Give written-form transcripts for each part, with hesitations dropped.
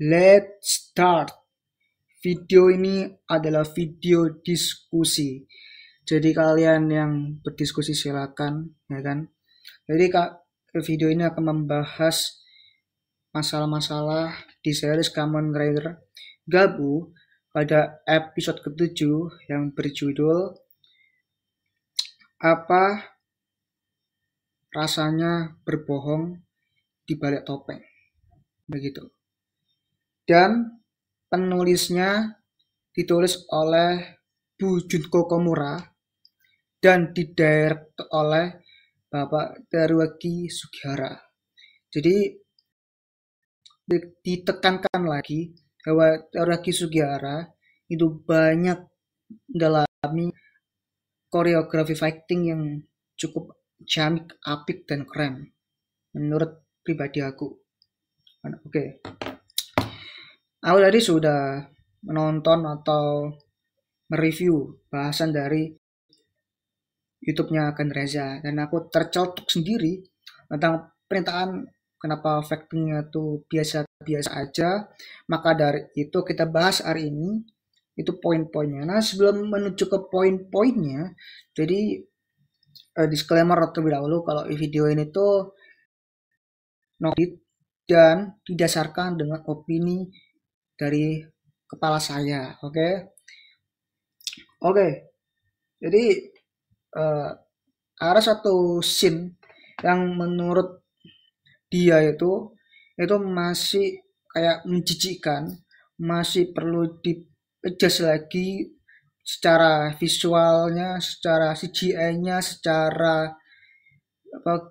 Let's start. Video ini adalah video diskusi. Jadi kalian yang berdiskusi silakan, ya kan? Jadi video ini akan membahas masalah-masalah di series Kamen Rider Gabu pada episode ke-7 yang berjudul Apa Rasanya Berbohong di Balik Topeng. Begitu. Dan penulisnya ditulis oleh Bu Junko Komura dan didirect oleh Bapak Teruaki Sugihara. Jadi ditekankan lagi bahwa Teruaki Sugihara itu banyak mendalami koreografi fighting yang cukup ciamik, apik, dan keren menurut pribadi aku. Oke. Aku tadi sudah menonton atau mereview bahasan dari YouTube-nya Akan Reza dan aku tercetuk sendiri tentang pernyataan kenapa fighting-nya tuh biasa-biasa aja. Maka dari itu kita bahas hari ini itu poin-poinnya. Nah, sebelum menuju ke poin-poinnya, jadi disclaimer terlebih dahulu kalau video ini tuh noted dan didasarkan dengan opini dari kepala saya, oke? Jadi ada satu scene yang menurut dia itu masih kayak menjijikkan, masih perlu di-adjust lagi secara visualnya, secara CGI-nya, secara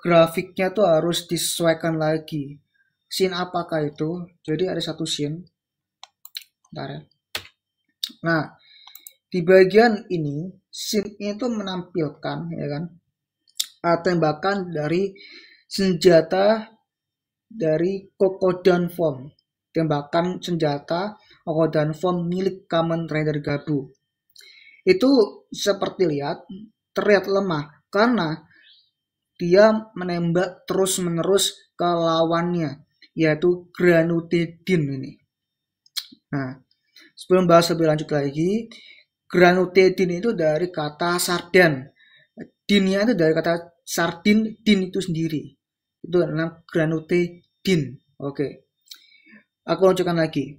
grafiknya tuh harus disesuaikan lagi. Scene apakah itu? Jadi ada satu scene. Bentar ya. Nah, di bagian ini scene itu menampilkan ya kan tembakan dari senjata dari Kokodan Form. Tembakan senjata Kokodan Form milik Kamen Rider Gabu. Itu seperti terlihat lemah karena dia menembak terus-menerus ke lawannya, yaitu Granutedin ini. Nah, sebelum bahas lebih lanjut lagi, Granutedin itu dari kata sardan. Dinnya itu dari kata sardin, din itu sendiri. Itu adalah Granutedin. Oke. Aku lanjutkan lagi.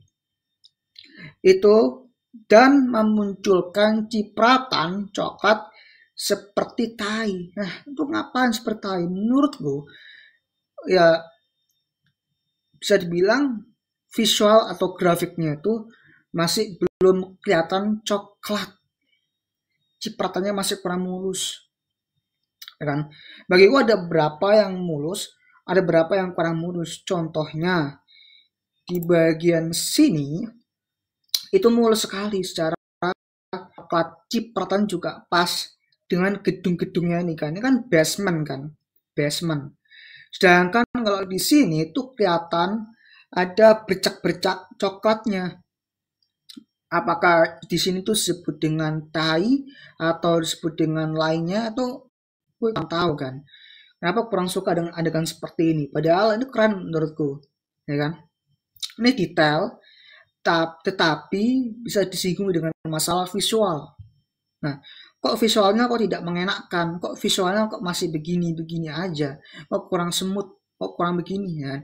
Itu dan memunculkan cipratan coklat seperti tai. Nah, itu ngapain seperti tai? Menurutku, ya bisa dibilang visual atau grafiknya itu masih belum kelihatan coklat. Cipratannya masih kurang mulus. Ya kan? Bagi gua ada berapa yang mulus, ada berapa yang kurang mulus. Contohnya di bagian sini itu mulus sekali secara coklat, cipratan juga pas dengan gedung-gedungnya ini kan. Ini kan basement kan, basement. Sedangkan kalau di sini itu kelihatan ada bercak-bercak coklatnya. Apakah di sini tuh disebut dengan tai atau disebut dengan lainnya atau gue kurang tahu kan. Kenapa kurang suka dengan adegan seperti ini? Padahal ini keren menurutku, ya kan? Ini detail, tetapi bisa disinggung dengan masalah visual. Nah, kok visualnya kok tidak mengenakkan, kok visualnya kok masih begini-begini aja, kok kurang semut, kok kurang begini ya.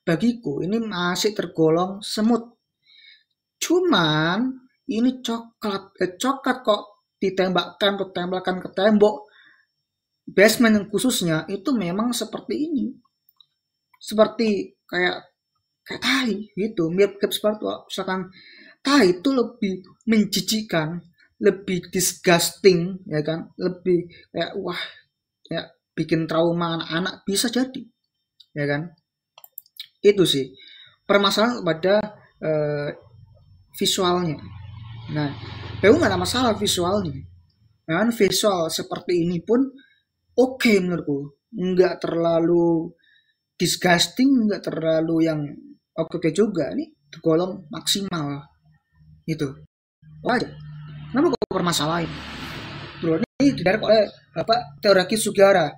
Bagiku ini masih tergolong semut. Cuman ini coklat kok ditembakkan ke tembok basement yang khususnya itu memang seperti ini. Seperti kayak tai gitu, mirip seperti misalkan tai itu lebih menjijikan, lebih disgusting ya kan, lebih kayak wah ya bikin trauma anak-anak bisa jadi ya kan. Itu sih permasalahan pada visualnya. Nah, aku nggak ada masalah visualnya kan, visual seperti ini pun oke menurutku, nggak terlalu disgusting, nggak terlalu yang oke juga, ini tergolong maksimal itu aja. Kenapa kok permasalahan? Bro, ini didirect oleh Bapak Teruaki Sugihara.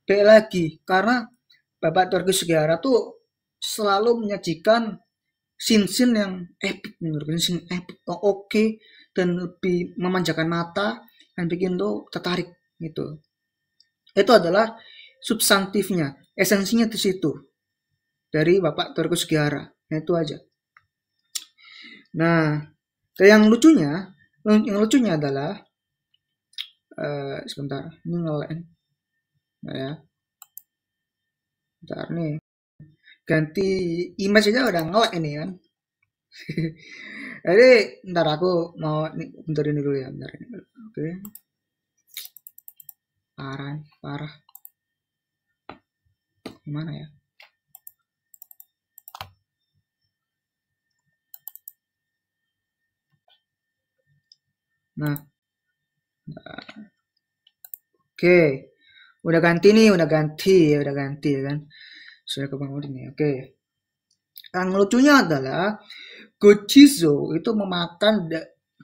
Baik lagi, karena Bapak Teruaki Sugihara tuh selalu menyajikan scene-scene yang epic menurut scene epic oke, dan lebih memanjakan mata dan bikin lo tertarik gitu. Itu adalah substantifnya, esensinya di situ dari Bapak Teuku Sugihara. Nah, itu aja. Nah, yang lucunya adalah sebentar, ini ngelek. Nah ya, bentar nih, ganti image aja udah ngelek ini kan. Jadi ntar aku mau bentar ini dulu ya, bentar ini. Oke. Parah. Gimana ya? Nah, oke, udah ganti ya kan? Sudah kebangun ini, oke. Yang lucunya adalah Gochizo itu memakan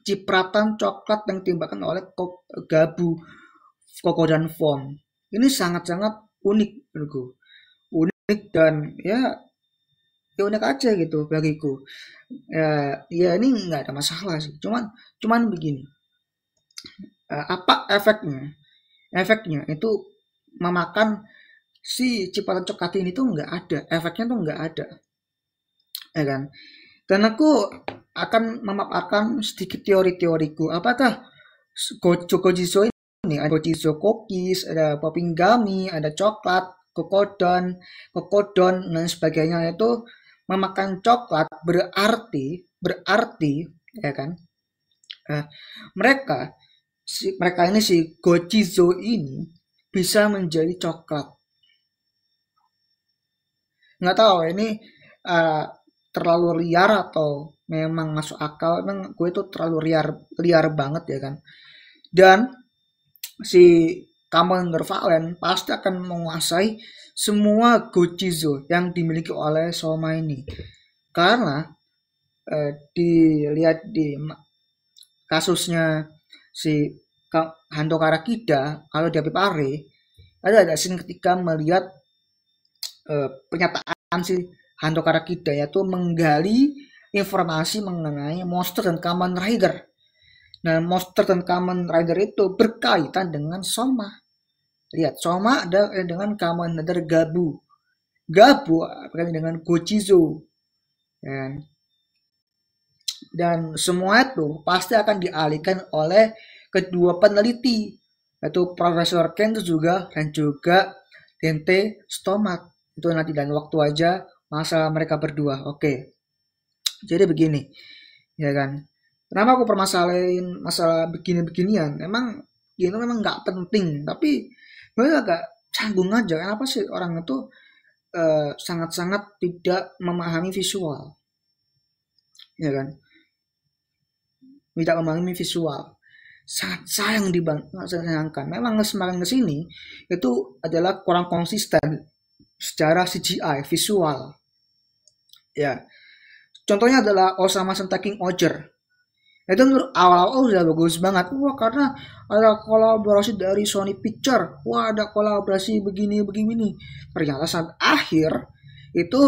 cipratan coklat yang ditembakan oleh Gabu, Koko dan Fon. Ini sangat-sangat unik menurutku. Unik dan ya unik aja gitu bagiku. Ya ini nggak ada masalah sih. Cuman begini. Apa efeknya? Efeknya itu memakan si cipratan coklat ini tuh nggak ada. Efeknya tuh nggak ada. Ya kan? Dan aku akan memaparkan sedikit teori-teoriku. Apakah Gochizo ini ada Gochizo cookies, ada popping gummy, ada coklat, kokodon, dan sebagainya itu memakan coklat berarti ya kan? Mereka ini si Gochizo ini bisa menjadi coklat. Nggak tahu ini terlalu liar atau memang masuk akal. Memang gue itu terlalu liar banget ya kan. Dan si Commander Valen pasti akan menguasai semua Gochizo yang dimiliki oleh Soma ini. Karena dilihat di kasusnya si Hando Karakida, kalau di Apipare ada scene ketika melihat pernyataan si Hando Karakida, yaitu menggali informasi mengenai monster dan Kamen Rider. Nah, monster dan Kamen Rider itu berkaitan dengan Soma. Lihat, Soma ada dengan Kamen Rider Gabu. Gabu berkaitan dengan Gochizo. Dan semua itu pasti akan dialihkan oleh kedua peneliti, yaitu Profesor Kento dan juga Dente Stomat. Itu nanti dan waktu aja masalah mereka berdua. Oke. Jadi begini, ya kan? Kenapa aku permasalahin masalah begini-beginian? Emang itu memang nggak penting, tapi gue agak canggung aja. Kenapa sih orang itu sangat-sangat tidak memahami visual, ya kan? Tidak memahami visual. Sangat sayangkan. Memang semakin kesini itu adalah kurang konsisten secara CGI visual. Ya, contohnya adalah Osama Sentai Oger. Itu menurut awal-awal udah bagus banget. Wah, karena ada kolaborasi dari Sony Picture. Wah, ada kolaborasi begini. Ternyata saat akhir itu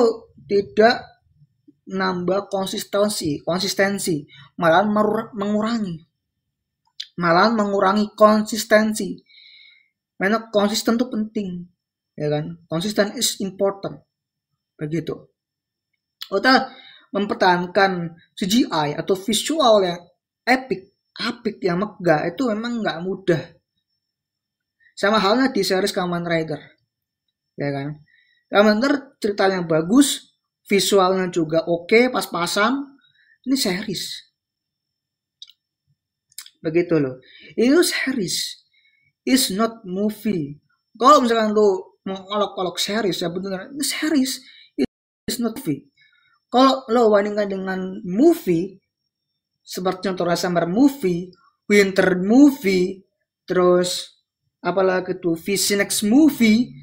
tidak nambah konsistensi, malah mengurangi konsistensi. Karena konsisten itu penting, ya kan? Konsisten is important, begitu. Kita mempertahankan CGI atau visual yang apik yang megah itu memang nggak mudah. Sama halnya di series Kamen Rider, ya kan? Kamen Rider ceritanya bagus, visualnya juga oke, pas-pasan. Ini series, begitu loh. Itu series, is not movie. Kalau misalkan lo mengolok-olok series, ya benar, series is not movie. Kalau lo bandingkan dengan movie, seperti contoh Summer movie, Winter movie, terus apalagi tuh Next movie,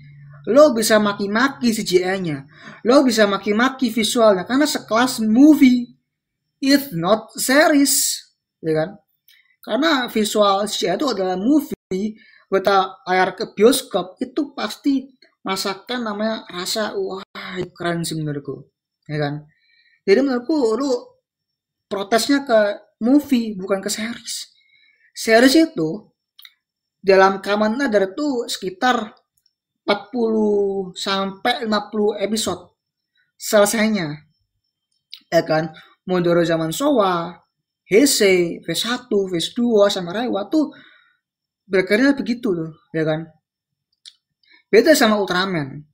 lo bisa maki-maki CGI-nya, lo bisa maki-maki visualnya karena sekelas movie, it's not series, ya kan? Karena visual CGI itu adalah movie. Kita layar ke bioskop itu pasti masakan namanya rasa wah keren sih menurutku, ya kan? Jadi menurutku lu protesnya ke movie bukan ke series. Series itu dalam Kamen Rider itu sekitar 40 sampai 50 episode selesainya. Ya kan? Modoro zaman Showa, Heisei, Phase 1, Phase 2 sama Reiwa tuh berkarya begitu tuh, ya kan? Beda sama Ultraman.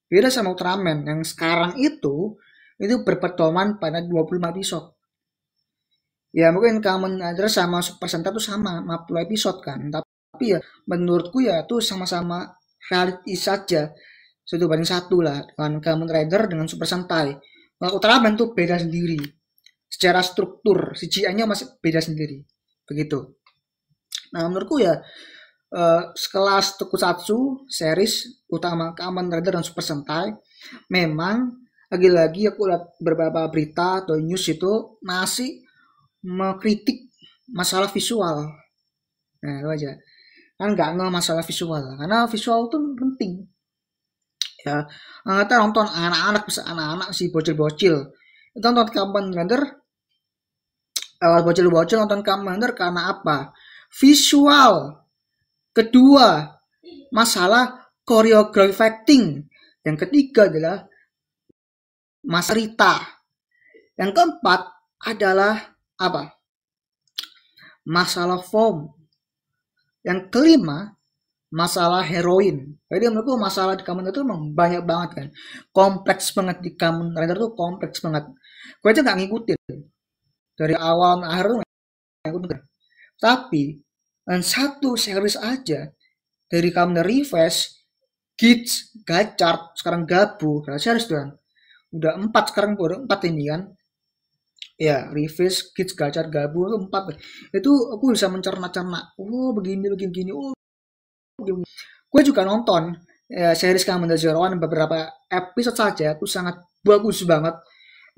Beda sama Ultraman yang sekarang itu berpedoman pada 25 episode. Ya mungkin Kamen Rider sama Super Sentai itu sama 50 episode kan. Tapi ya menurutku ya itu sama-sama realistis saja. Satu banding satu lah dengan Kamen Rider dengan Super Sentai. Kalau Ultraman tuh beda sendiri. Secara struktur CGI-nya masih beda sendiri. Begitu. Nah menurutku ya sekelas Tokusatsu series utama Kamen Rider dan Super Sentai memang lagi-lagi aku lihat beberapa berita atau news itu masih mengkritik masalah visual. Nah itu aja kan nggak masalah visual karena visual tuh penting ya. Kita nonton anak-anak bisa anak-anak sih bocil-bocil itu nonton Kamen Rider bocil-bocil nonton Kamen Rider karena apa? Visual. Kedua, masalah choreography acting. Yang ketiga adalah masalah cerita. Yang keempat adalah apa? Masalah form. Yang kelima, masalah heroin. Jadi menurutku masalah di Kamen Rider itu memang banyak banget kan. Kompleks banget di Kamen Rider itu kompleks banget. Gue aja nggak ngikutin. Dari awal akhir tuh nggak ngikutin. Tapi satu series aja dari Kamen Rider Reverse, Kids, Gachar, sekarang Gabu, series tuh kan. Udah 4 sekarang, udah 4 ini kan. Ya, Reverse, Kids, Gachar, Gabu itu 4. Itu aku bisa mencerna-cerna. Oh, begini. Oh, begini. Gue juga nonton series Kamen Rider Zero One beberapa episode saja. Itu sangat bagus banget.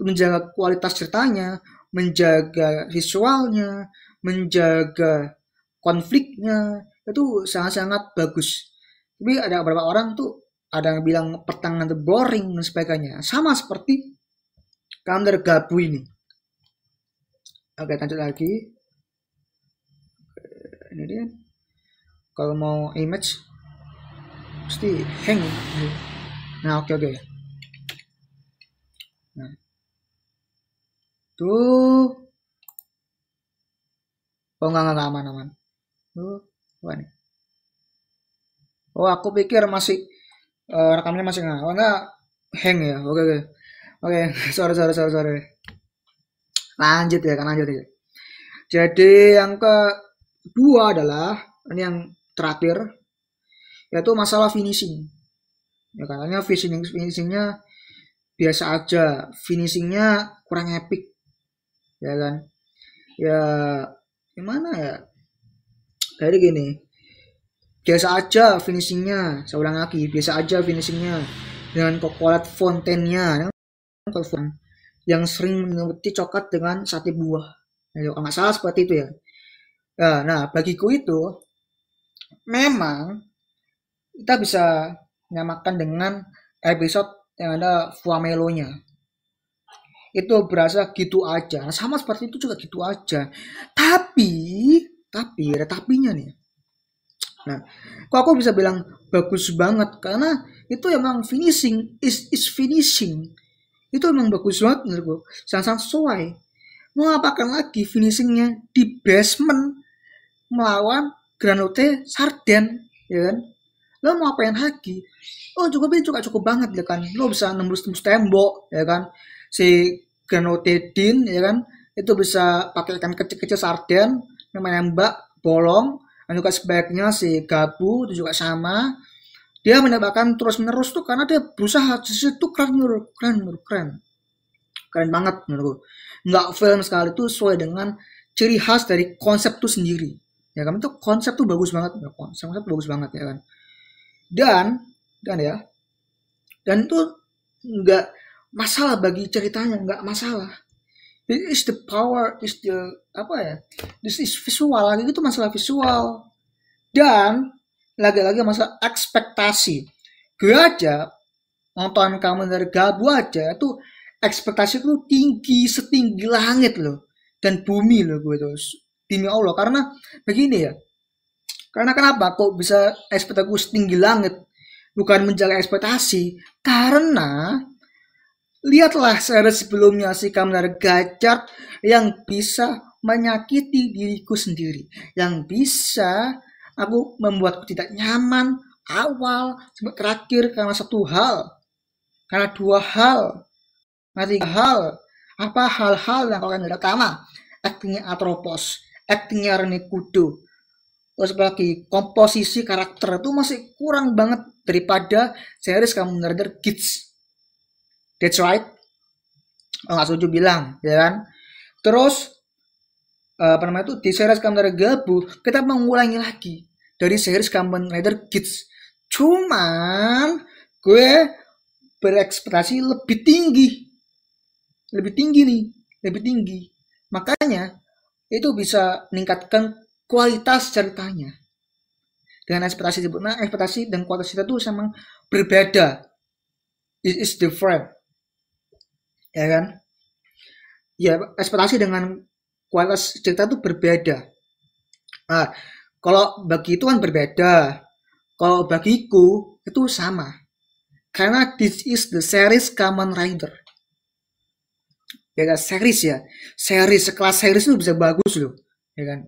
Menjaga kualitas ceritanya, menjaga visualnya, menjaga konfliknya itu sangat-sangat bagus. Tapi ada beberapa orang tuh ada yang bilang pertengahan itu boring dan sebagainya. Sama seperti Kamen Rider Gabu ini. Oke, lanjut lagi. Ini dia. Kalau mau image pasti hang. Nah, oke. Nah. Tuh. Oh, enggak aman. Tuh, apa nih? Oh, aku pikir masih rekamnya masih nggak. Oh, enggak hang ya. Oke. Sorry. Lanjut ya. Jadi yang kedua adalah ini yang terakhir yaitu masalah finishing. Ya katanya finishingnya biasa aja, finishingnya kurang epic, ya kan? Ya gimana ya? Jadi gini, biasa aja finishingnya, saya ulang lagi, biasa aja finishingnya dengan coklat fountainnya, yang sering menyelimuti coklat dengan sate buah. Nah, kalau nggak salah seperti itu ya. Nah, bagiku itu memang kita bisa nyamakan dengan episode yang ada Fuamelonya. Itu berasa gitu aja. Sama seperti itu juga gitu aja. Tapi ada tapinya nih. Nah, kok aku bisa bilang bagus banget karena itu emang finishing is finishing. Itu emang bagus banget menurutku. Sangat sesuai. Mau apakan lagi finishingnya di basement melawan Granote Sarden, ya kan? Lo mau apain lagi? Oh cukup banget ya kan. Lo bisa nembus tembok, ya kan? Si Granotedin, ya kan? Itu bisa pakai ikan kecil-kecil Sarden, menembak bolong. Dan juga sebaliknya si Gabu itu juga sama. Dia menembakkan terus-menerus tuh karena dia berusaha. Itu keren banget menurutku. Nggak film sekali tuh sesuai dengan ciri khas dari konsep tuh sendiri. Ya kan itu konsep tuh bagus banget, konsep bagus banget ya kan. Dan itu nggak masalah bagi ceritanya, nggak masalah. It is the power, is the apa ya? This is visual lagi itu masalah visual. Dan lagi-lagi masalah ekspektasi. Gue aja nonton Kamen Rider Gabu aja tuh ekspektasi itu tinggi, setinggi langit loh dan bumi loh gue tuh, demi Allah. Karena begini ya, karena kenapa kok bisa ekspektasi setinggi langit bukan menjaga ekspektasi? Karena lihatlah seri sebelumnya si Kamen Gajah yang bisa menyakiti diriku sendiri, yang bisa aku membuatku tidak nyaman awal sampai terakhir karena satu hal, karena dua hal, karena tiga hal. Apa hal-hal yang kalian tidak pertama? Aktingnya Atropos, aktingnya Rene Kudo, terus lagi komposisi karakter itu masih kurang banget daripada series Kamen Rider Kids. That's right. Oh, nggak setuju bilang, ya kan? Terus apa namanya itu di series Kamen Rider Gabu kita mengulangi lagi dari series Kamen Rider Kids. Cuman gue berekspektasi lebih tinggi nih, lebih tinggi. Makanya itu bisa meningkatkan kualitas ceritanya. Dengan ekspektasi sebutnya, ekspektasi dan kualitas cerita itu sama berbeda. It is different. Ya kan? Ya, ekspektasi dengan kualitas cerita itu berbeda. Nah, kalau bagi itu kan berbeda. Kalau bagiku itu sama. Karena this is the series Kamen Rider. Ya kan, series ya. Series, sekelas series itu bisa bagus loh. Ya kan?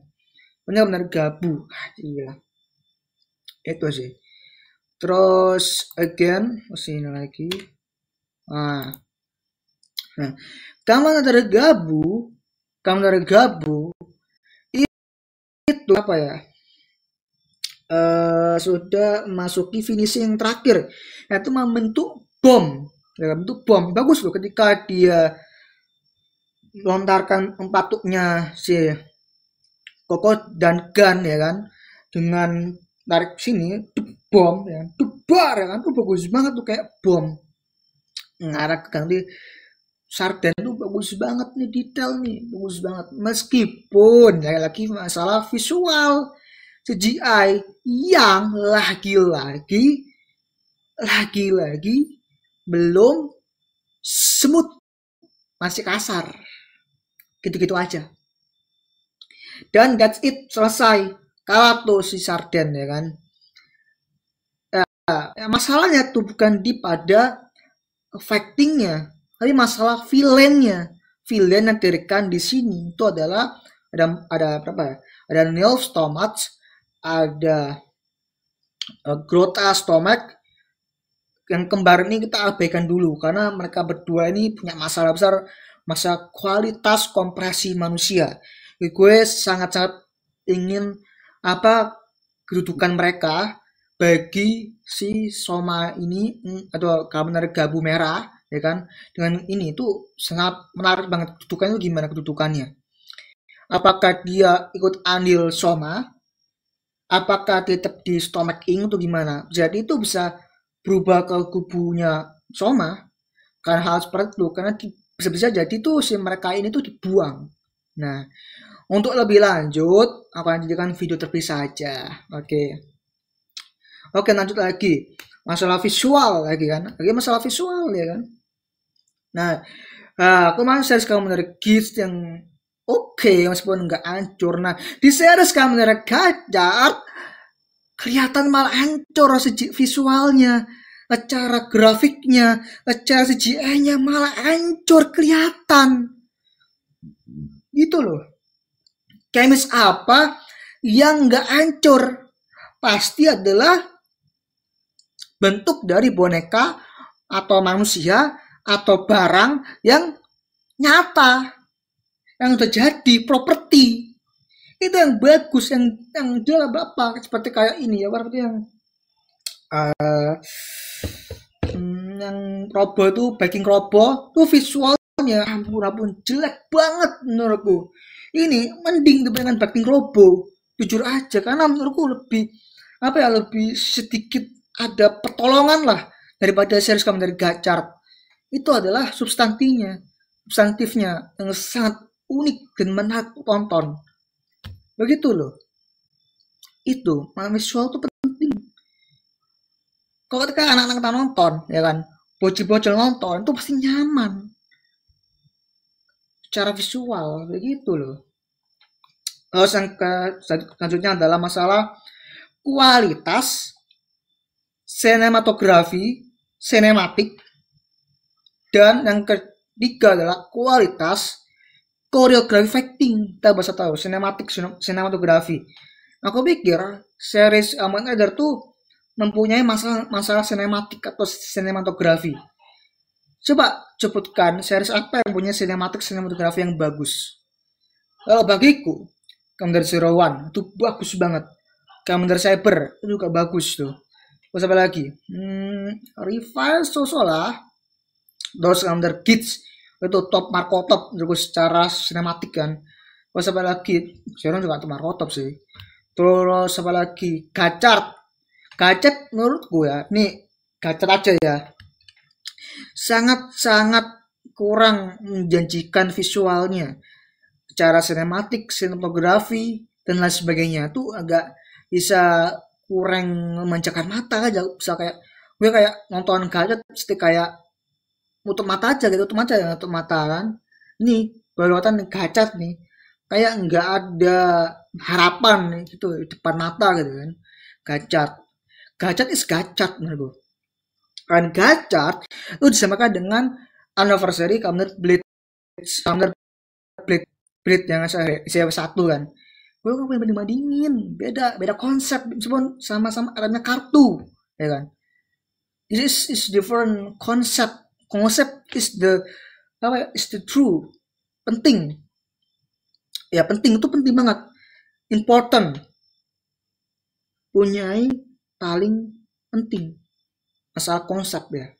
Benar-benar Gabu. Gila. Itu sih. Terus again, masih ini lagi. Nah, Kamen Rider Gabu itu apa ya? Sudah masuki finishing terakhir, yaitu membentuk bom. Ya, bentuk bom bagus loh ketika dia lontarkan patuknya si Koko dan Gun ya kan, dengan tarik sini bom ya, debar ya kan, tuh bagus banget tuh kayak bom ngarah ke ganti sarden tuh bagus banget nih, detail nih bagus banget. Meskipun ya lagi masalah visual CGI yang lagi-lagi belum smooth, masih kasar, gitu-gitu aja. Dan that's it, selesai, kalah tuh si sarden ya kan. Masalahnya tuh bukan di pada fightingnya, tapi masalah villainnya. Villain yang diberikan di sini itu adalah ada berapa ya? Ada Nils Stomach, ada Grota Stomach. Yang kembar ini kita abaikan dulu karena mereka berdua ini punya masalah besar, masalah kualitas kompresi manusia. Gue sangat-sangat ingin apa kedudukan mereka bagi si Soma ini atau Kamen Rider Gabu merah ya kan, dengan ini itu sangat menarik banget. Kedudukannya gimana kedudukannya, apakah dia ikut andil Soma, apakah tetap di Stomach Inc atau gimana. Jadi itu bisa berubah ke kubunya Soma karena hal seperti itu, karena bisa-bisa jadi tuh si mereka ini tuh dibuang. Nah, untuk lebih lanjut aku akan jadikan video terpisah aja. Oke, lanjut lagi. Masalah visual lagi kan. Lagi masalah visual ya kan. Nah, aku masih series Kamen Rider Kids yang oke, meskipun nggak hancur. Nah, di series Kamen Rider Gajah kelihatan malah hancur visualnya, cara grafiknya, cara CGI-nya malah hancur kelihatan. Gitu loh. Kemis apa yang nggak hancur? Pasti adalah bentuk dari boneka atau manusia atau barang yang nyata, yang udah jadi properti. Itu yang bagus, yang jual berapa, seperti kayak ini ya, berarti yang Robo itu, Baking Robo tuh visualnya ampun jelek banget menurutku. Ini mending dibandingkan Baking Robo, jujur aja, karena menurutku lebih lebih sedikit ada pertolongan lah daripada series Kamen Rider Gachard. Itu adalah substantifnya yang sangat unik dan menarik tonton. Begitu loh. Itu visual itu penting. Kalau ketika anak-anak kita nonton, ya kan, bocil-bocil nonton itu pasti nyaman. secara visual begitu loh. Terus yang selanjutnya adalah masalah kualitas sinematografi, sinematik, dan yang ketiga adalah kualitas koreografi fighting. Kita bahasa tahu sinematik, sinematografi. Aku pikir series Kamen Rider tuh mempunyai masalah sinematik atau sinematografi. Coba sebutkan series apa yang punya sinematografi yang bagus. Kalau bagiku, Kamen Rider Zero One itu bagus banget. Kamen Rider Cyber itu juga bagus tuh. Terus apa lagi? Revive Sosola, terus Kamen Rider Kids itu top Marco top juga secara sinematik kan. Terus apa lagi? Sekarang juga top Marco top sih. Terus apa lagi? Gacet menurutku ya, nih gacet aja ya. Sangat-sangat kurang menjanjikan visualnya. Secara sinematik, sinematografi, dan lain sebagainya tuh agak bisa kurang memanjakan mata aja. Bisa kayak gue kayak nonton gacet mesti kayak tutup mata aja gitu, tutup mata kan. Ini kelihatan gacet nih. Kayak nggak ada harapan nih, gitu di depan mata gitu kan. Gacet is gacet menurut gue. Kan gacet itu disamakan dengan anniversary Kamen Rider Blade yang saya satu kan. Gue nggak punya bandingin, beda konsep, meskipun sama-sama arahnya kartu, ya kan. This is different concept. Konsep is the true, penting. Ya penting itu penting banget, important, punyai paling penting masalah konsep ya.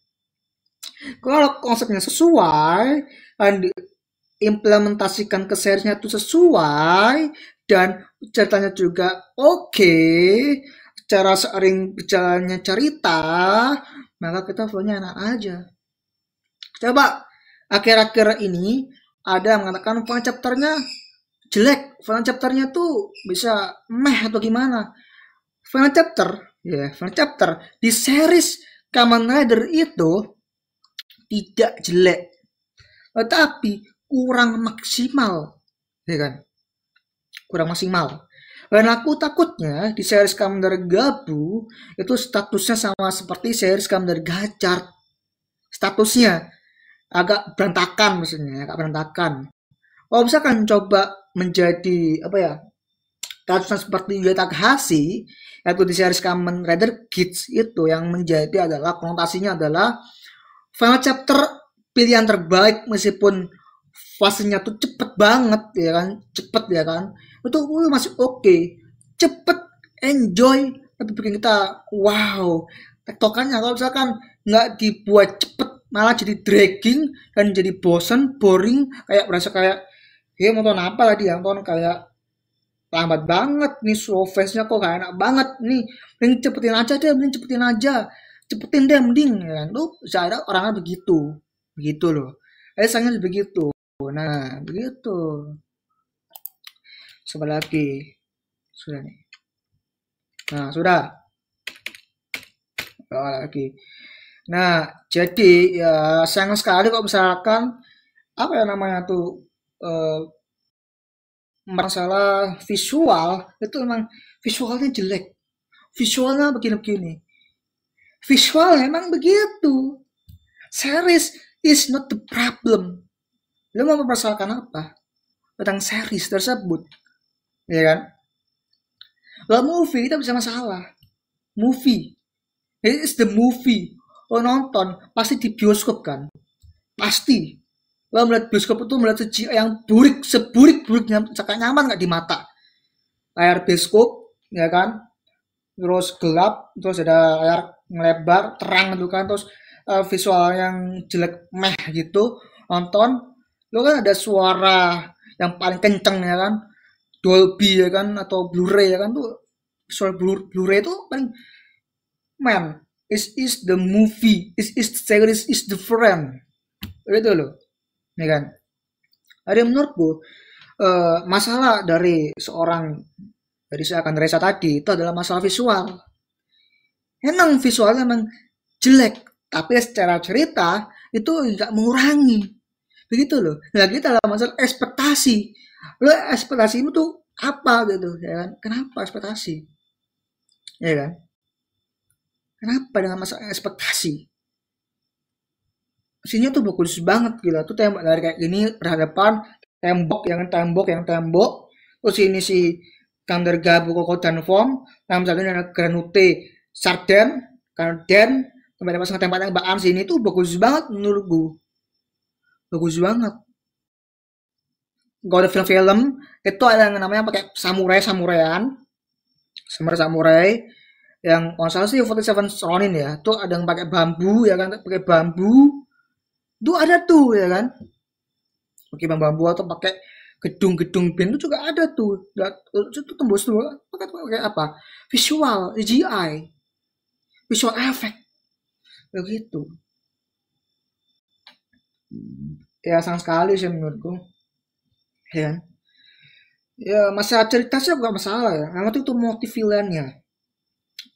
Kalau konsepnya sesuai dan diimplementasikan ke seriesnya itu sesuai dan ceritanya juga oke, cara seiring berjalannya cerita, maka kita flownya enak aja. Coba akhir-akhir ini ada yang mengatakan final chapternya jelek, final chapternya tuh bisa meh atau gimana. Final chapter di series Kamen Rider itu tidak jelek, tetapi kurang maksimal, ya kan? Kurang maksimal. Dan aku takutnya di series Kamen Rider Gabu itu statusnya sama seperti series Kamen Rider Gachard. Statusnya agak berantakan maksudnya, agak berantakan. Kalau misalkan coba menjadi apa ya, kasusnya seperti Yuya Takahashi, yaitu di series Kamen Rider Kids itu yang menjadi adalah konotasinya adalah final chapter pilihan terbaik meskipun fasenya tuh cepet banget ya kan, itu masih oke, cepet, enjoy, tapi bikin kita wow. Tektokannya kalau misalkan nggak dibuat cepet malah jadi dragging dan jadi bosen, boring, kayak berasa kayak ya mau nonton apa lagi ya, nonton kayak lambat banget nih, slow face-nya kok gak enak banget nih, mending cepetin deh mending ya kan. Tuh saya orangnya begitu loh, sangat begitu. Nah begitu. Coba lagi, sudah nih. Nah sudah lagi. Nah, jadi ya sayang sekali kok misalkan apa ya namanya tuh masalah visual itu memang visualnya jelek. Visualnya begini-begini. Visual memang begitu. Series is not the problem. Lo mau mempersoalkan apa tentang series tersebut? Ya kan? Kalau movie kita bisa masalah. Movie. It is the movie. Lo nonton pasti di bioskop kan, pasti lo melihat bioskop itu melihat yang seburik-buriknya, sangat nyaman nggak di mata, layar bioskop ya kan, terus gelap, terus ada layar ngelebar terang gitu kan, terus visual yang jelek meh gitu, nonton lo kan ada suara yang paling kenceng ya kan, Dolby ya kan, atau Blu-ray ya kan, tuh suara Blu-ray itu paling man. Is the movie, is the series is different, gitu loh, ya kan? Ada menurutku masalah dari seakan Reza tadi itu adalah masalah visual. Emang visualnya emang jelek, tapi secara cerita itu nggak mengurangi. begitu loh. Nah kita dalam masalah ekspektasi, lo ekspektasimu tuh apa gitu ya kan, kenapa ekspektasi ya kan, kenapa dengan masalah ekspektasi, sini tuh bagus banget gila tuh, tembok dari kayak gini berhadapan, tembok, terus ini si Kandergabu Koko dan Form, nah misalnya ada Granute Sarden Karden, tempat pas tempat-tembakan sini tuh bagus banget menurutku, bagus banget. Kalau ada film-film itu ada yang namanya pakai samurai yang kalau salah sih 47 Ronin ya, tuh ada yang pakai bambu ya kan, pakai bambu tuh ada tuh ya kan, pakai bambu atau pakai gedung-gedung band itu juga ada tuh. Itu tembus tuh pakai apa, visual CGI, visual effect begitu ya, sangat sekali sih menurutku ya kan? Ya masalah cerita sih bukan masalah ya, yang itu motif villainnya,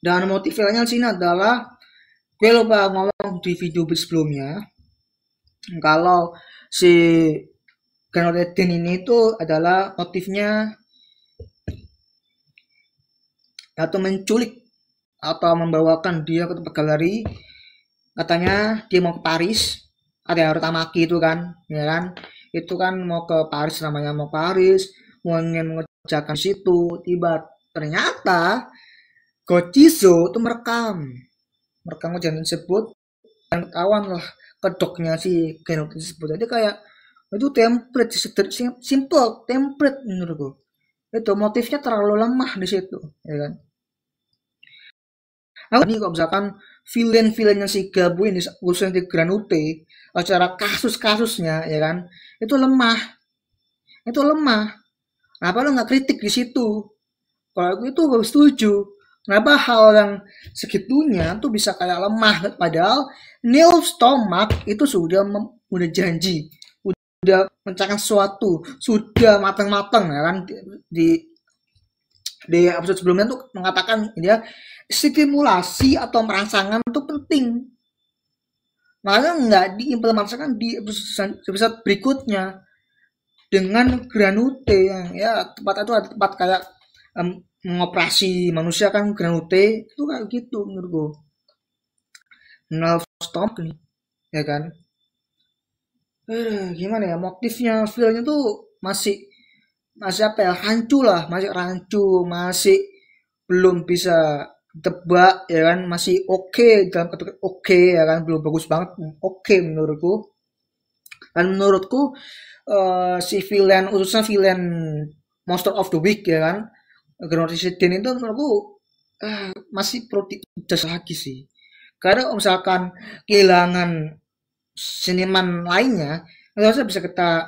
dan motif villainnya di sini adalah, gue lupa ngomong di video sebelumnya, kalau si Ganondorf ini itu adalah motifnya atau menculik atau membawakan dia ke tempat galeri, katanya dia mau ke Paris, ada yang Tamaki itu kan ya kan, itu kan mau ke Paris, namanya mau Paris, mau ingin mengerjakan situ, tiba ternyata Gochizo itu merekam kejadian tersebut, dan ketahuan lah kedoknya si Genok tersebut. Jadi kayak itu template, simple template menurutku, itu motifnya terlalu lemah di situ ya kan. Aku ini kalau misalkan villain-villainnya si Gabu ini, khususnya di Granute, secara kasus-kasusnya ya kan, itu lemah. Kenapa lo nggak kritik di situ? Kalau aku itu gak setuju. Kenapa hal yang segitunya tuh bisa kayak lemah, padahal Neil Stomach itu udah janji, udah mencapai sesuatu, sudah matang-matang ya kan, di episode sebelumnya tuh mengatakan dia stimulasi atau merangsangkan itu penting, makanya nggak diimplementasikan di episode berikutnya dengan Granute yang ya tempat itu ada tempat kayak mengoperasi manusia kan, Granute itu kayak gitu menurutku. Nah stop nih ya kan, gimana ya, motifnya filmnya tuh masih masih apa ya, rancu, masih belum bisa tebak ya kan, masih oke, dalam kategori oke ya kan, belum bagus banget, oke menurutku. Dan menurutku si villain, khususnya villain Monster of the Week ya kan, Grand Resident itu menurutku masih perlu diudas lagi sih, karena kalau misalkan kehilangan seniman lainnya, harusnya bisa kita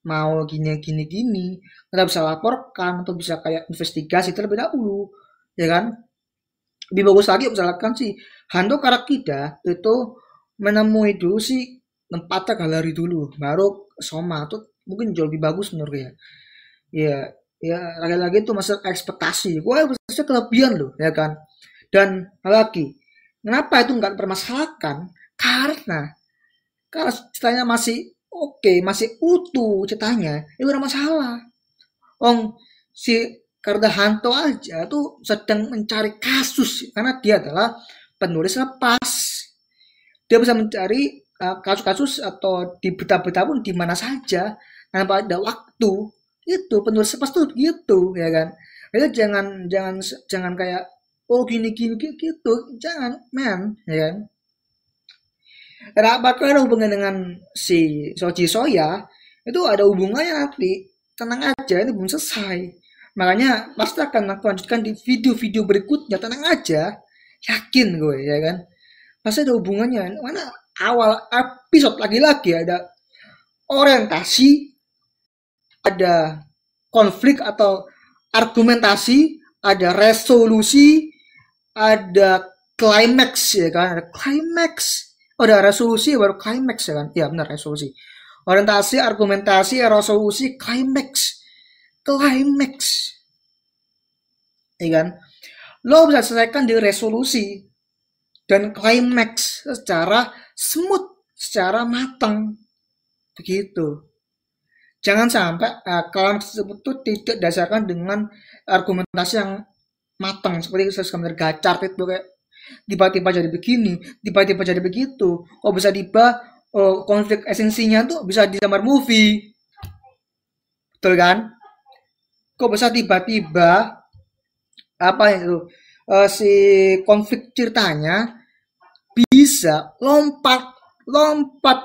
mau gini kita bisa laporkan atau bisa kayak investigasi terlebih dahulu ya kan. Lebih bagus lagi misalkan si Hando Karakida itu menemui dulu si tempatnya galeri dulu, baru Soma tuh mungkin jauh lebih bagus menurut ya. Ya, ya lagi-lagi itu masalah ekspektasi. Gue ekspektasinya kelebihan loh, ya kan. Dan lagi, kenapa itu nggak dipermasalahkan? Karena ceritanya masih oke, masih utuh ceritanya, itu udah masalah. Om si Kardahanto aja tuh sedang mencari kasus karena dia adalah penulis lepas. Dia bisa mencari kasus-kasus atau di berita-berita pun di mana saja tanpa ada waktu. Itu penulis lepas tuh gitu ya kan. Itu jangan jangan jangan kayak oh gini gini gitu, jangan men ya kan. Kenapa ada hubungan dengan si Soji Soya, itu ada hubungannya nanti, tenang aja ini belum selesai, makanya pasti akan aku lanjutkan di video-video berikutnya, tenang aja, yakin gue ya kan, pasti ada hubungannya. Mana awal episode lagi-lagi ada orientasi, ada konflik atau argumentasi, ada resolusi, ada climax ya kan, ada climax. Oh, ada resolusi baru climax ya kan? Ya benar, resolusi. Orientasi, argumentasi, resolusi, climax. Climax. Ya kan? Lo bisa selesaikan di resolusi dan climax secara smooth, secara matang. begitu. Jangan sampai kalimat tersebut tuh tidak dasarkan dengan argumentasi yang matang seperti Iskandar Gacar itu kayak tiba-tiba jadi begini, tiba-tiba jadi begitu. Kok bisa tiba konflik esensinya tuh bisa digambar movie, betul kan? Kok bisa tiba-tiba apa itu si konflik ceritanya bisa lompat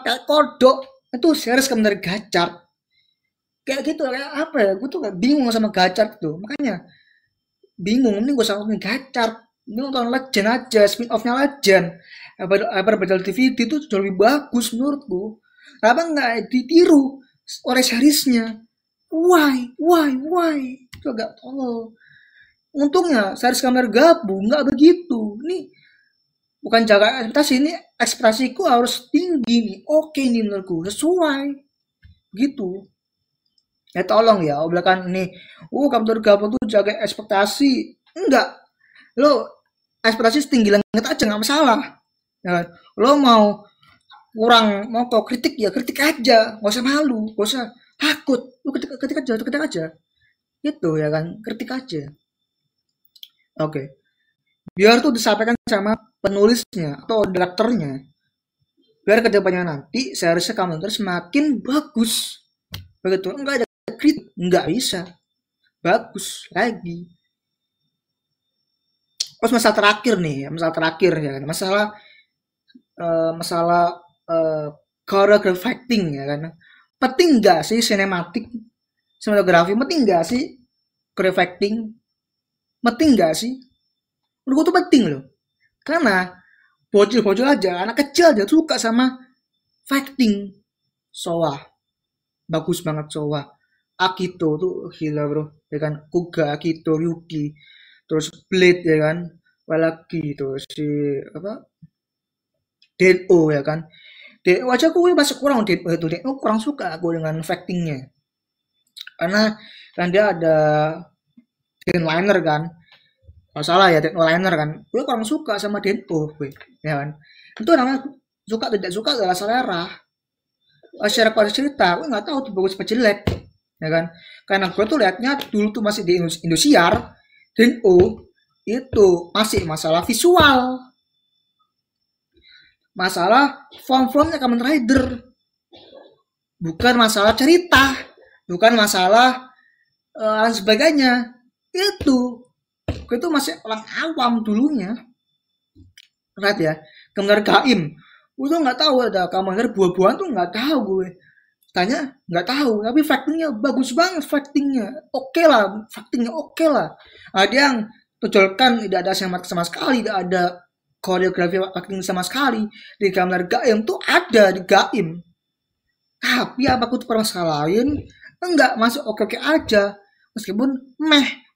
kayak kodok itu series Iskandar Gacar kayak gitu kayak apa ya? Gue tuh bingung sama Gacar tuh, makanya bingung ini gue sama Gacar ini nonton Legend aja, spin offnya Legend. Hyper Battle DVD itu jauh lebih bagus menurutku. Kenapa nggak ditiru oleh seriesnya? Why? Itu agak tolol. Untungnya series kamera gabung nggak begitu. Ini bukan jaga ekspektasi, ini ekspresiku harus tinggi nih. Oke nih menurutku sesuai gitu. Ya tolong ya, oblakan ini. Kamera gabung tuh jaga ekspektasi. Enggak, lo ekspektasi setinggi langit aja nggak masalah ya. Lo mau kurang mau kau kritik ya kritik aja, nggak usah malu, nggak usah takut, lo kritik aja gitu ya kan, kritik aja. Oke, biar tuh disampaikan sama penulisnya atau direkturnya, biar kedepannya nanti seharusnya kamu terus semakin bagus begitu. Enggak ada kritik, nggak bisa bagus lagi. Terus masalah terakhir nih, masalah terakhir ya kan, masalah choreography acting ya kan. Penting nggak sih sinematik, sinematografi? Penting nggak sih choreography acting? Penting nggak sih? Menurut tuh penting loh. Karena bocil-bocil aja, anak kecil aja suka sama fighting. Soa, bagus banget Soa. Akito tuh gila bro, ya kan. Kuga, Akito, Ryuki, terus Blade ya kan, apalagi terus si apa Den-O ya kan. Den-O aja gue masih kurang Den-O kurang suka gue dengan fightingnya, karena kan dia ada Den-Liner kan, kalau salah ya Den-Liner kan, gue kurang suka sama Den-O gue ya kan. Itu namanya suka tidak suka adalah selera. Secara kualitas cerita gue nggak tahu tuh bagus apa jelek ya kan, karena gue tuh liatnya dulu tuh masih di Indosiar. Den-O itu masih masalah visual, masalah form-formnya Kamen Rider, bukan masalah cerita, bukan masalah dan sebagainya. Itu masih orang awam dulunya. Lihat ya, Kamen Gaim, gue tuh nggak tahu ada Kamen Rider buah-buahan tuh nggak tahu gue. Tanya nggak tahu, tapi fightingnya bagus banget, fightingnya oke lah, fightingnya oke lah. Ada yang tonjolkan tidak ada sama sekali, tidak ada koreografi fighting sama sekali. Di Kamen Gaim tuh ada di Gaim, tapi apa aku tuh permasalahin? Enggak, masuk oke aja, meskipun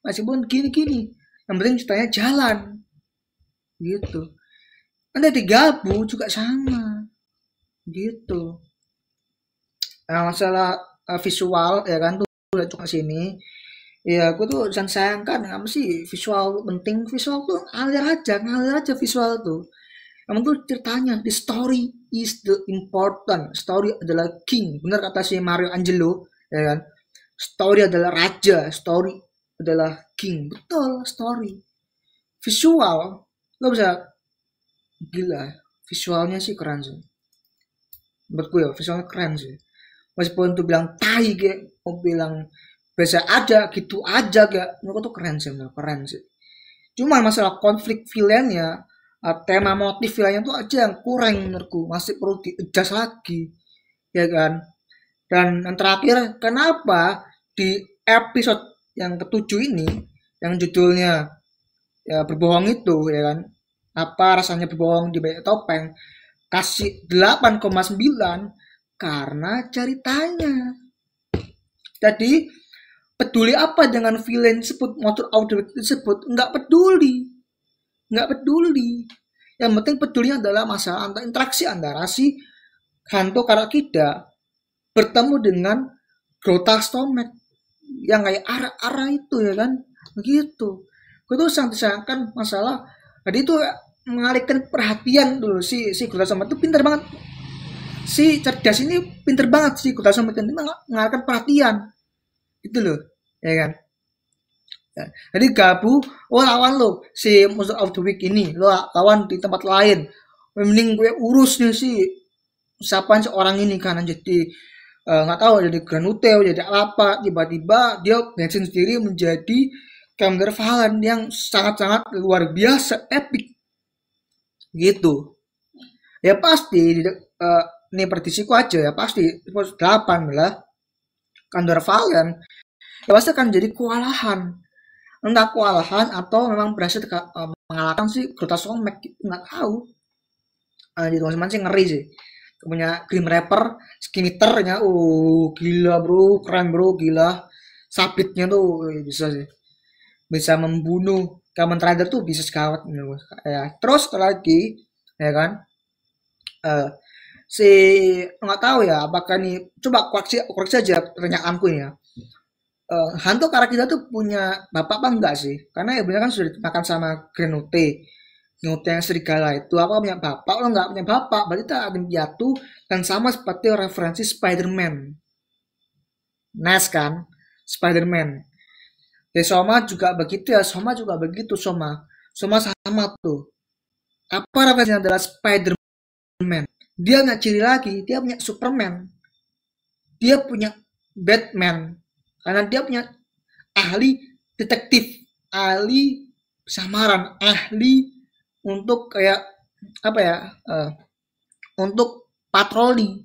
meskipun gini yang penting ceritanya jalan gitu. Anda digabung juga sama gitu. Nah, masalah visual ya kan tuh udah cukup sini ya. Aku tuh sayangkan apa sih visual penting, visual tuh ngalir aja visual tuh. Yang tuh ceritanya, the story is the important, story adalah king, benar kata si Mario Angelo ya kan. Story adalah raja, story adalah king, betul. Story, visual lo bisa gila, visualnya sih keren sih menurutku ya, visualnya keren sih. Meskipun tuh bilang tai kayak mau bilang biasa aja gitu aja kayak menurut tuh keren sih. Cuma masalah konflik villainnya, tema motif villainnya tuh aja yang kurang menurutku, masih perlu diadjust lagi ya kan. Dan yang terakhir, kenapa di episode yang ketujuh ini yang judulnya ya berbohong itu ya kan, apa rasanya berbohong di balik topeng, kasih 8,9 karena ceritanya. Jadi peduli apa dengan villain tersebut, motor audio tersebut, nggak peduli. Yang penting pedulinya adalah masalah interaksi antara si Hanto Karakida bertemu dengan Grota Stomek yang kayak arah-arah itu ya kan, begitu. Gue tuh sangat disayangkan masalah tadi itu mengalihkan perhatian dulu si Grota Stomek itu pintar banget si cerdas ini pinter banget sih Kota Soma ini mengalihkan perhatian itu loh, ya kan. Ya. Jadi Gabu, lawan lo si Monster of the Week ini, lo lawan di tempat lain. Mending gue urus nih si siapa seorang ini kan jadi nggak tahu jadi Granuteo jadi apa tiba-tiba dia bensin sendiri menjadi Commander Valen yang sangat-sangat luar biasa epic gitu. Ya pasti ini prediksiku aja ya pasti pos 8 lah Commander Valen ya pasti akan jadi kewalahan, entah kewalahan atau memang berhasil mengalahkan si Grota Somek, nggak tahu. Di teman-teman sih ngeri sih punya Grim Reaper skimiternya, gila bro, keren bro, gila sabitnya tuh bisa sih, bisa membunuh Kamen Rider tuh bisa sekawat ya. Terus lagi ya kan, si nggak tahu ya apakah nih, coba koreksi aja pertanyaanku ya. Hantu karakter kita tuh punya bapak apa enggak sih? Karena ya bener kan sudah dimakan sama Grenote. Grenote yang serigala itu apa punya bapak? Lo nggak punya bapak, berarti kita ada piatu dan sama seperti referensi Spider-Man. Nice kan? Spider-Man. Ya Soma juga begitu ya, Soma juga begitu Soma. Soma sama tuh. Apa referensinya adalah Spider-Man. Dia punya ciri lagi, dia punya Superman. Dia punya Batman. Karena dia punya ahli detektif, ahli samaran, ahli untuk kayak apa ya, untuk patroli.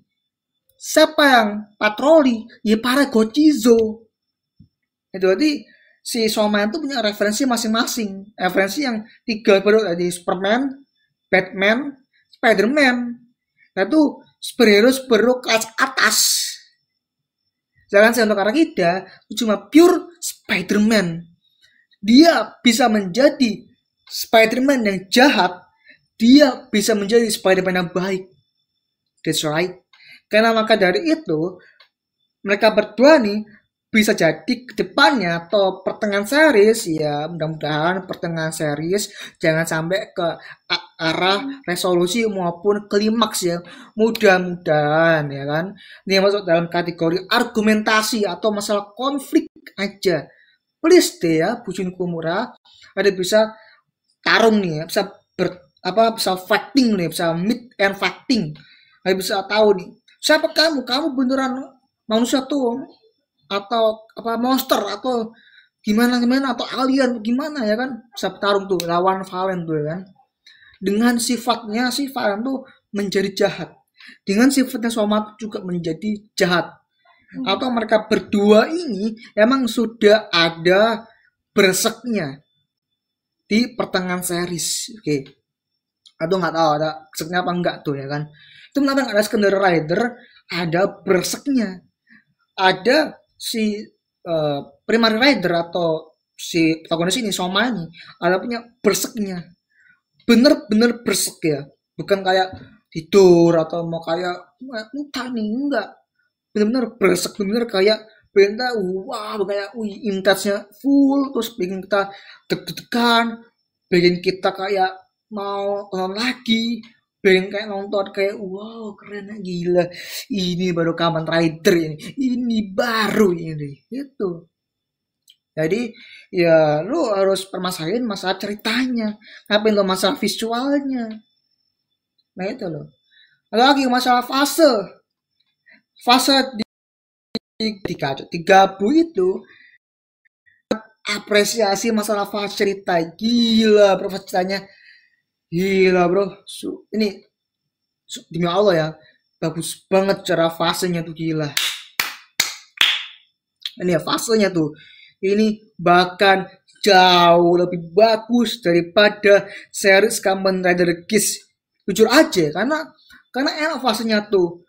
Siapa yang patroli? Ya para Gochizo. Itu berarti si Soma itu punya referensi masing-masing. Referensi yang 3 baru tadi Superman, Batman, Spider-Man. Nah itu superhero kelas atas. Jangan saya untuk kita cuma pure Spider-Man. Dia bisa menjadi Spider-Man yang jahat. Dia bisa menjadi Spider-Man yang baik. That's right. Karena maka dari itu, mereka berdua nih bisa jadi ke depannya atau pertengahan series ya, mudah-mudahan pertengahan series jangan sampai ke arah resolusi maupun klimaks ya, mudah-mudahan ya kan ini masuk dalam kategori argumentasi atau masalah konflik aja, please deh ya Bujin Kumura ada bisa tarung nih ya, bisa fighting nih, bisa mid and fighting, ada bisa tahu nih siapa kamu beneran manusia tuh atau apa monster atau gimana atau alien gimana ya kan, bisa bertarung tuh lawan Valen tuh ya kan, dengan sifatnya si Valen tuh menjadi jahat, dengan sifatnya Soma juga menjadi jahat, atau mereka berdua ini emang sudah ada berseknya di pertengahan series, oke. Atau nggak tahu ada berseknya apa enggak tuh ya kan, itu kenapa nggak ada Kamen Rider ada berseknya, ada si primary rider atau si protagonis ini Soma ini ada punya berseknya, bener-bener bersek ya, bukan kayak tidur atau mau kayak entah nih, enggak, bener-bener bersek, bener kayak benda wah kayak intensnya full, terus bikin kita deg-degan, bikin kita kayak mau nonton lagi, pengen kayak nonton kayak wow keren gila, ini baru Kamen Rider ini baru ini itu. Jadi ya lu harus permasalahin masalah ceritanya, ngapain lo masalah visualnya, nah itu loh. Ada lagi masalah fase di Gabu itu apresiasi masalah fase cerita, gila bro, ceritanya gila bro, ini demi Allah ya bagus banget cara fasenya tuh, gila ini ya fasenya tuh ini bahkan jauh lebih bagus daripada series Kamen Rider Kiss, jujur aja, karena enak fasenya tuh.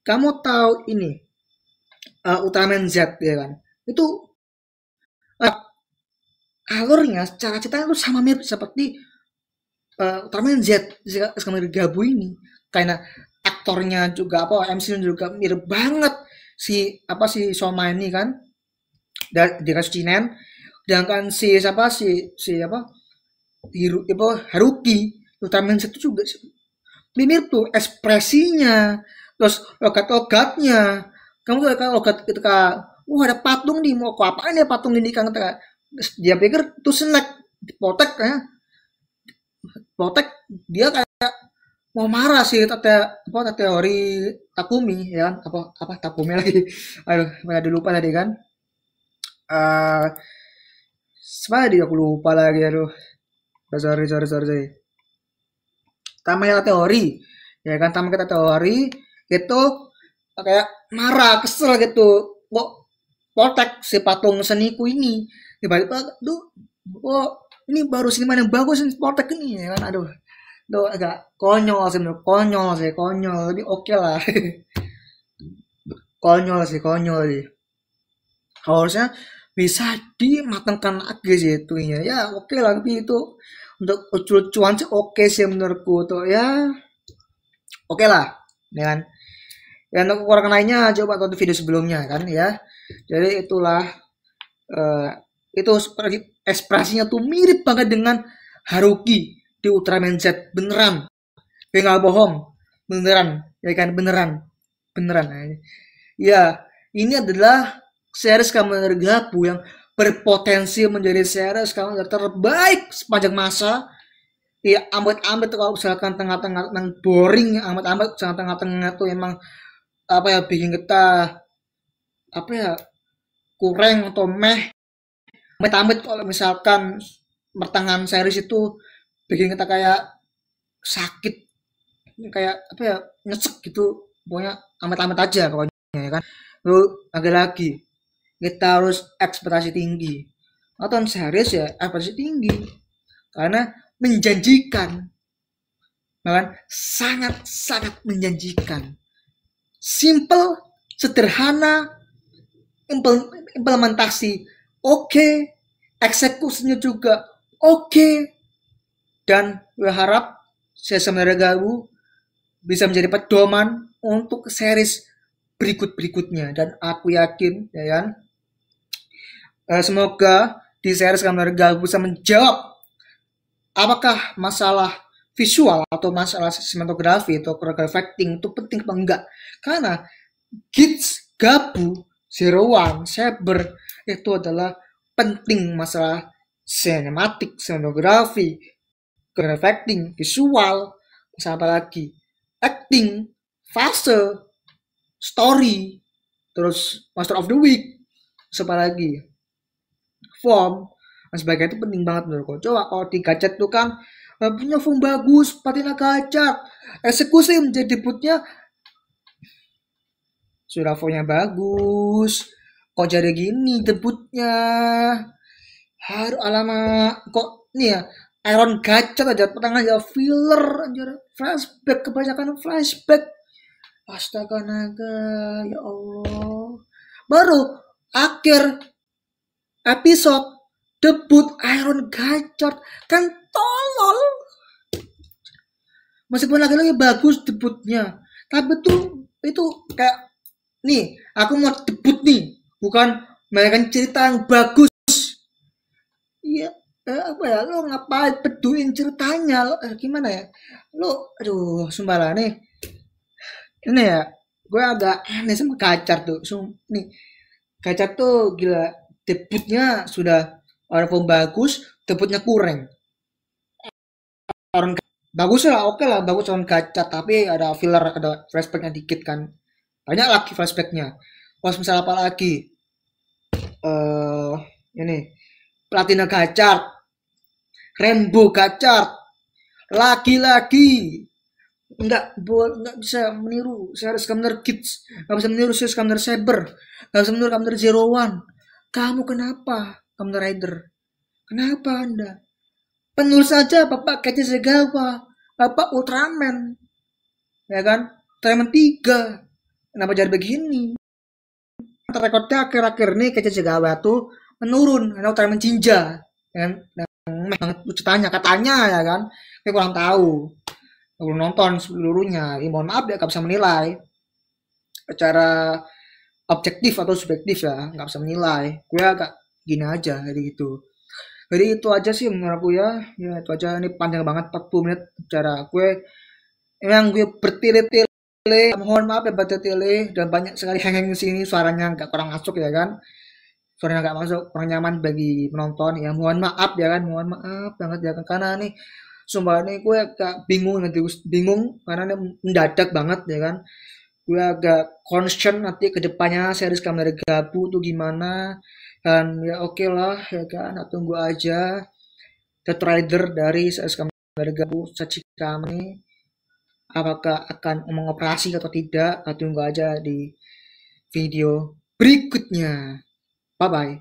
Kamu tahu ini Ultraman Z ya kan, itu alurnya cara ceritanya tuh sama mirip seperti Ultraman Z Kamen Gabu ini, karena aktornya juga apa MC juga mirip banget si Soma ini kan dari kasus Cinen, sedangkan si Haruki Ultraman Z itu juga mirip tuh ekspresinya, Terus logat-logatnya, kamu tuh kan logat ketika ada patung nih, mau apa apaan ya patung ini kan, terus dia pikir itu snack potek ya, potek dia kayak mau marah sih, apa teori Takumi ya kan, apa Takumi lagi, aduh pada lupa tadi kan, eh sebenarnya dia aku lupa lagi, aduh sorry sorry sorry sorry. Tamanya teori ya kan, tamat kita teori itu kayak marah kesel gitu, kok potek si patung seniku ini tiba-tiba tuh, oh ini baru seniman yang bagus ini potek ini ya kan, aduh itu agak konyol sih, menurut konyol sih, konyol tapi oke lah. Konyol sih, harusnya bisa dimatangkan lagi sih itunya ya, oke lah, tapi itu untuk lucu-lucuan sih oke sih menurutku tuh ya, oke lah ya kan. Ya untuk kekurangan lainnya coba tonton video sebelumnya kan ya. Jadi itulah, eh, itu seperti ekspresinya tuh mirip banget dengan Haruki di Ultraman Z, beneran, gue nggak bohong, beneran ya kan, beneran, beneran. Nah, ya ini adalah series Kamen Rider Gabu yang berpotensi menjadi series Kamen Rider terbaik sepanjang masa. Ya amat-amat kalau misalkan tengah-tengah yang boring, amat-amat sangat tengah-tengah tuh emang apa ya, bikin kita apa ya, kurang atau meh. Amit-amit kalau misalkan pertengahan series itu bikin kita kayak sakit, kayak apa ya, nyesek gitu, pokoknya amit-amit aja pokoknya ya kan. Lalu lagi-lagi kita harus ekspektasi tinggi, nonton series ya ekspektasi tinggi karena menjanjikan, kan sangat-sangat menjanjikan, simple, sederhana, implementasi oke, eksekusinya juga oke, dan berharap Sesame Gabu bisa menjadi pedoman untuk series berikut-berikutnya, dan aku yakin ya kan, semoga di series Kamen Gabu bisa menjawab apakah masalah visual atau masalah sinematografi atau choreography acting itu penting apa enggak, karena Kids Gabu Zero One Saber itu adalah penting masalah sinematik, sinematografi, choreography acting, visual, apa lagi, acting, fase, story, terus Master of the Week, siapa lagi, form, dan sebagainya itu penting banget menurutku. Coba kalau di gadget tuh kan punya form bagus, patina gacak, eksekusi menjadi debutnya sudah formnya bagus, kok jadi gini debutnya, harus alama kok nih ya, Iron Gacet aja pertengahan aja filler anjir, flashback, kebanyakan flashback, astaga naga, ya Allah, baru akhir episode debut Iron Gacor kan tolol, meskipun lagi-lagi bagus debutnya, tapi tuh itu kayak nih aku mau debut nih, bukan mainkan cerita yang bagus. Iya, apa ya, lo ngapain peduin ceritanya, lo gimana ya, lo aduh sumpah lah nih, ini ya gue agak aneh sama Gacar tuh, nih Gacar tuh gila, debutnya sudah walaupun bagus, debutnya kurang. Orang bagus lah, oke lah, bagus orang Gacar, tapi ada filler, ada flashbacknya dikit kan, banyak lagi flashbacknya. Pas misalnya apa lagi, eh ini Platina Gacar, Rainbow Gacar, lagi-lagi nggak bisa meniru series Kamen Kids, nggak bisa meniru series Kamen Saber, nggak bisa meniru Kamen Zero One. Kamu kenapa, Kamen Rider? Kenapa Anda? Penulis saja Bapak Kece Segawa, Bapak Ultraman, ya kan? Ultraman 3. Kenapa jadi begini? Rekodnya akhir-akhir ini Kece Segawa tuh menurun karena Ultraman Jinja, ya kan? Banget ceritanya katanya ya kan? Saya kurang tahu. Belum nonton seluruhnya, ya, mohon maaf ya, nggak bisa menilai secara objektif atau subjektif ya, nggak bisa menilai. Gue agak gini aja, jadi gitu. Jadi itu aja sih menurut aku ya, ya itu aja, ini panjang banget 40 menit cara gue, emang gue bertele-tele mohon maaf ya Bata Tele, dan banyak sekali hang-hang di sini, suaranya nggak kurang masuk ya kan, suaranya nggak masuk, kurang nyaman bagi penonton ya, mohon maaf ya kan, mohon maaf banget ya kan, karena nih sumpah nih gue agak bingung nanti, bingung karena ini mendadak banget ya kan, gue agak concern nanti ke depannya series Kamera Gabu tuh gimana, dan ya oke lah ya kan, tunggu aja the trailer dari series Kamera Gabu Sachi Kami, apakah akan mengoperasi atau tidak, tunggu aja di video berikutnya. Bye bye.